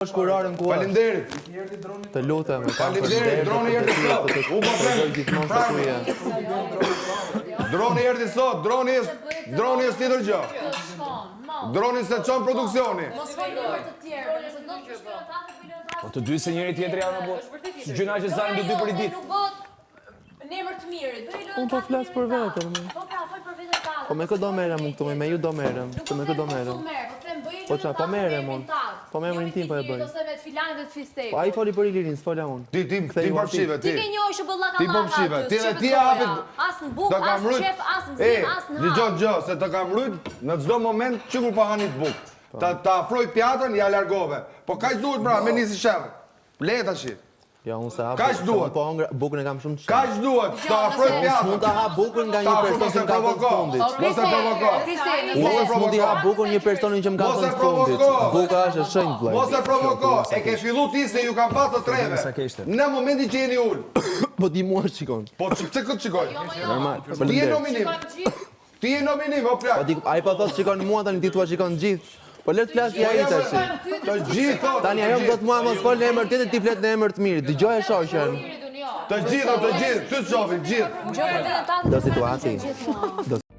Shkurarën ku Faleminderit. Të lutem, Faleminderit, droni erdhi sot. U po them gjithmonë se ku je. Droni erdhi sot, droni është tjetër gjë. Droni se çon produksioni. Mos fol numër të tjerë, nëse do të shkruaj Po të dy se njëri tjetri janë apo? Gjëna që zanë të dy për i ditë. Nuk bëhet në emër të mirit. Unë po flas për veten. Po pra, fol për veten tande. Po me kë do merrem unë këtu, me ju do merrem. Se me kë do merrem. Po çfarë, po merrem unë. Po me emrin tim po e bëj. Ose me të filanit dhe të fistej. Po ai foli për Ilirin, s'fola unë. Ti përfshive, ti. Ti ke njohur shëbollaka Ti përfshive, ti dhe ti hapit. As në bukë, as në shef, as në zim, as në hap. Dëgjoj gjë, se të kam rrit në çdo moment që kur po hani të bukë. Ta afroj pjatën, ja largove. Po kaq duhet pra, me nisi sherr. Le tash. Ja unë sa hap. Kaq duhet. Po bukën e kam shumë të Kaq duhet, ta afroj pjatën. Mund ta hap bukën nga një person që më ka thënë fundit. Mos e provoko. Mos mund t'i hap bukën një personin që më ka thënë fundit. Buka është e shenjtë vllai. Mos e provoko. E ke fillu ti se ju kam pasur të treve. Në momentin që jeni ul. Po di mua shikon. Po pse këtë shikoj? Normal. Ti je nominim. Ti je nominim, o plak. Ai po thotë shikon mua tani ti thua shikon gjithë. Po le të flasë ai tash. Të gjithë. Tani ajo do të mua mos fol në emër tjetër ti flet në emër të mirë. Dëgjoj shoqën. Të gjithë, ty shohin, gjithë. Gjë për veten tande. Do situati.